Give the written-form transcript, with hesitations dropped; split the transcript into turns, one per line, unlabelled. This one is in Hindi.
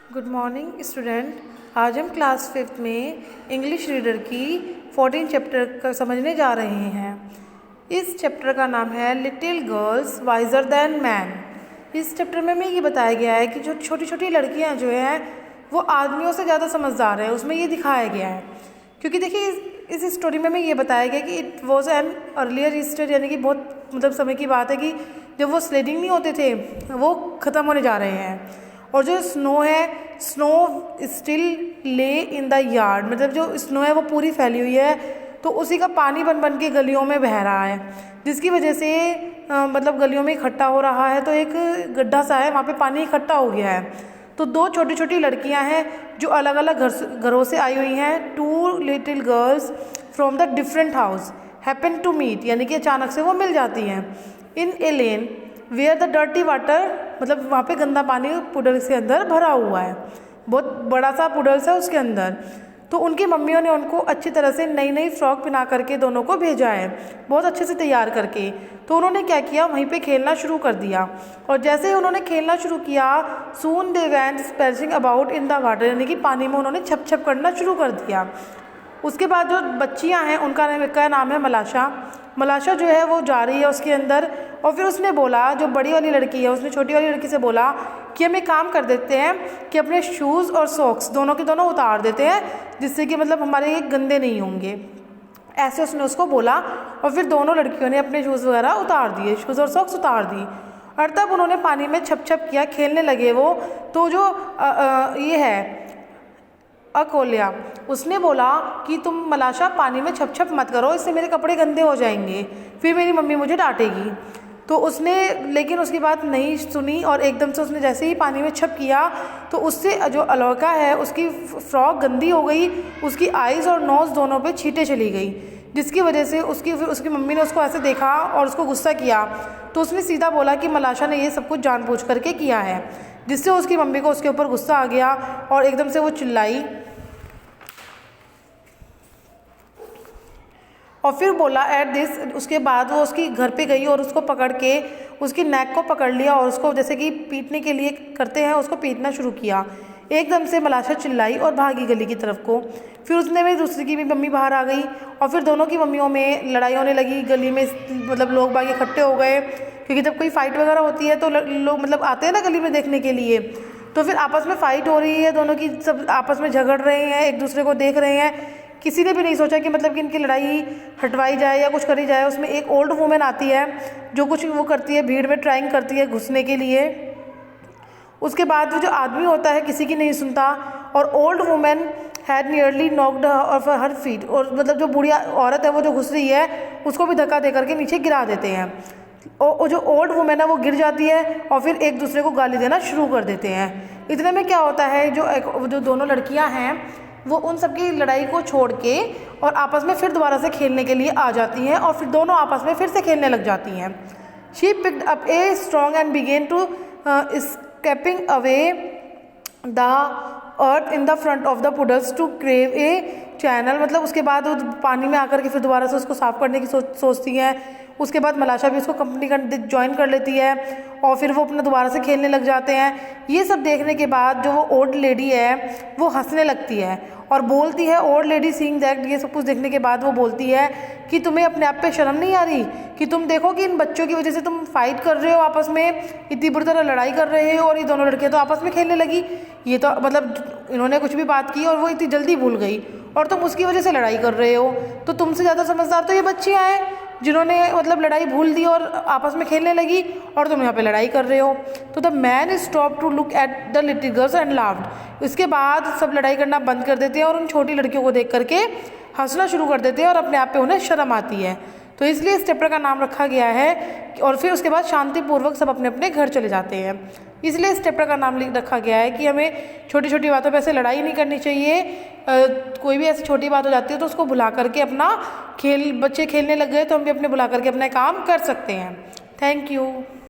Good morning student. आज हम क्लास 5th में इंग्लिश रीडर की 14 चैप्टर का समझने जा रहे हैं। इस चैप्टर का नाम है little girls wiser than man. इस चैप्टर में हमें ये बताया गया है कि जो छोटी छोटी लड़कियां जो हैं वो आदमियों से ज़्यादा समझदार है, उसमें ये दिखाया गया है। क्योंकि देखिए इस स्टोरी में हमें ये बताया गया कि it was an earlier Easter, यानी कि बहुत समय की बात है कि जब वो स्लेडिंग नहीं होते थे वो ख़त्म होने जा रहे हैं। और जो स्नो है, स्नो स्टिल ले इन द यार्ड, मतलब जो स्नो है वो पूरी फैली हुई है, तो उसी का पानी बन बन के गलियों में बह रहा है, जिसकी वजह से मतलब गलियों में इकट्ठा हो रहा है। तो एक गड्ढा सा है, वहाँ पे पानी इकट्ठा हो गया है। तो दो छोटी छोटी लड़कियां हैं जो अलग अलग घरों से आई हुई हैं। Two little girls from the different house happen to meet, यानी कि अचानक से वो मिल जाती हैं। In a lane where the dirty water, मतलब वहाँ पे गंदा पानी पुडल्स के अंदर भरा हुआ है, बहुत बड़ा सा पुडल्स है उसके अंदर। तो उनकी मम्मियों ने उनको अच्छी तरह से नई नई फ्रॉक पहना करके दोनों को भेजा है, बहुत अच्छे से तैयार करके। तो उन्होंने क्या किया, वहीं पे खेलना शुरू कर दिया। और जैसे ही उन्होंने खेलना शुरू किया, soon they went splashing about in the water, यानी कि पानी में उन्होंने छप छप करना शुरू कर दिया। उसके बाद जो बच्चियां हैं उनका नाम है मलाशा। मलाशा जो है वो जा रही है उसके अंदर, और फिर उसने बोला, जो बड़ी वाली लड़की है उसने छोटी वाली लड़की से बोला कि हम एक काम कर देते हैं कि अपने शूज़ और सॉक्स दोनों के दोनों उतार देते हैं, जिससे कि मतलब हमारे ये गंदे नहीं होंगे। ऐसे उसने उसको बोला, और फिर दोनों लड़कियों ने अपने शूज़ वगैरह उतार दिए, शूज़ और सॉक्स उतार दी। और तब उन्होंने पानी में छप छप किया, खेलने लगे वो। तो जो ये है अकोलिया, उसने बोला कि तुम मलाशा पानी में छप छप मत करो, इससे मेरे कपड़े गंदे हो जाएंगे, फिर मेरी मम्मी मुझे डांटेगी। तो उसने लेकिन उसकी बात नहीं सुनी, और एकदम से उसने जैसे ही पानी में छप किया तो उससे जो अलौका है उसकी फ्रॉक गंदी हो गई, उसकी आइज़ और नोज़ दोनों पे छींटे चली गई, जिसकी वजह से उसकी मम्मी ने उसको ऐसे देखा और उसको गुस्सा किया। तो उसने सीधा बोला कि मलाशा ने ये सब कुछ जानबूझ करके किया है, जिससे उसकी मम्मी को उसके ऊपर गुस्सा आ गया और एकदम से वो चिल्लाई और फिर बोला एट दिस। उसके बाद वो उसकी घर पे गई और उसको पकड़ के उसकी नेक को पकड़ लिया और उसको जैसे कि पीटने के लिए करते हैं उसको पीटना शुरू किया। एकदम से मलाशा चिल्लाई और भागी गली की तरफ को। फिर उसने में दूसरी की भी मम्मी बाहर आ गई और फिर दोनों की मम्मियों में लड़ाई होने लगी। गली में मतलब लोग बाग इकट्ठे हो गए, क्योंकि जब कोई फाइट वगैरह होती है तो लोग मतलब आते हैं ना गली में देखने के लिए। तो फिर आपस में फ़ाइट हो रही है, दोनों की सब आपस में झगड़ रहे हैं, एक दूसरे को देख रहे हैं। किसी ने भी नहीं सोचा कि मतलब कि इनकी लड़ाई हटवाई जाए या कुछ करी जाए। उसमें एक ओल्ड वुमेन आती है जो कुछ वो करती है, भीड़ में ट्राइंग करती है घुसने के लिए। उसके बाद वो जो आदमी होता है किसी की नहीं सुनता, और old women had nearly knocked of her feet, और मतलब जो बूढ़ी औरत है वो जो घुस रही है उसको भी धक्का दे करके नीचे गिरा देते हैं। और जो ओल्ड वुमेन है वो गिर जाती है और फिर एक दूसरे को गाली देना शुरू कर देते हैं। इतने में क्या होता है, जो दोनों लड़कियां हैं वो उन सबकी लड़ाई को छोड़ के और आपस में फिर दोबारा से खेलने के लिए आ जाती हैं, और फिर दोनों आपस में फिर से खेलने लग जाती हैं। She picked up a strong and began to scraping away the earth in the front of the puddles to carve a channel, मतलब उसके बाद वो पानी में आकर के फिर दोबारा से उसको साफ करने की सोचती हैं। उसके बाद मलाशा भी उसको कंपनी का ज्वाइन कर लेती है और फिर वो अपना दोबारा से खेलने लग जाते हैं। ये सब देखने के बाद जो वो ओल्ड लेडी है वो हंसने लगती है और बोलती है, ओल्ड लेडी सीइंग दैट, ये सब कुछ देखने के बाद वो बोलती है कि तुम्हें अपने आप पे शर्म नहीं आ रही कि तुम देखो कि इन बच्चों की वजह से तुम फाइट कर रहे हो, आपस में इतनी बुरी तरह लड़ाई कर रहे हो, और ये दोनों लड़कियां तो आपस में खेलने लगी। ये तो मतलब इन्होंने कुछ भी बात की और वो इतनी जल्दी भूल गई, और तुम उसकी वजह से लड़ाई कर रहे हो। तो तुमसे ज़्यादा समझदार तो ये बच्चियाँ हैं जिन्होंने मतलब लड़ाई भूल दी और आपस में खेलने लगी, और तुम यहाँ पे लड़ाई कर रहे हो। तो the man stop to look at the little girls and laughed. इसके बाद सब लड़ाई करना बंद कर देते हैं और उन छोटी लड़कियों को देख करके हंसना शुरू कर देते हैं, और अपने आप पे उन्हें शर्म आती है। तो इसलिए इस चैप्टर का नाम रखा गया है। और फिर उसके बाद शांतिपूर्वक सब अपने अपने घर चले जाते हैं। इसलिए इस चैप्टर का नाम रखा गया है कि हमें छोटी छोटी बातों पे ऐसे लड़ाई नहीं करनी चाहिए। कोई भी ऐसी छोटी बात हो जाती है तो उसको भुला करके अपना बच्चे खेलने लग गए तो हम भी अपने भुला करके अपना काम कर सकते हैं। Thank you.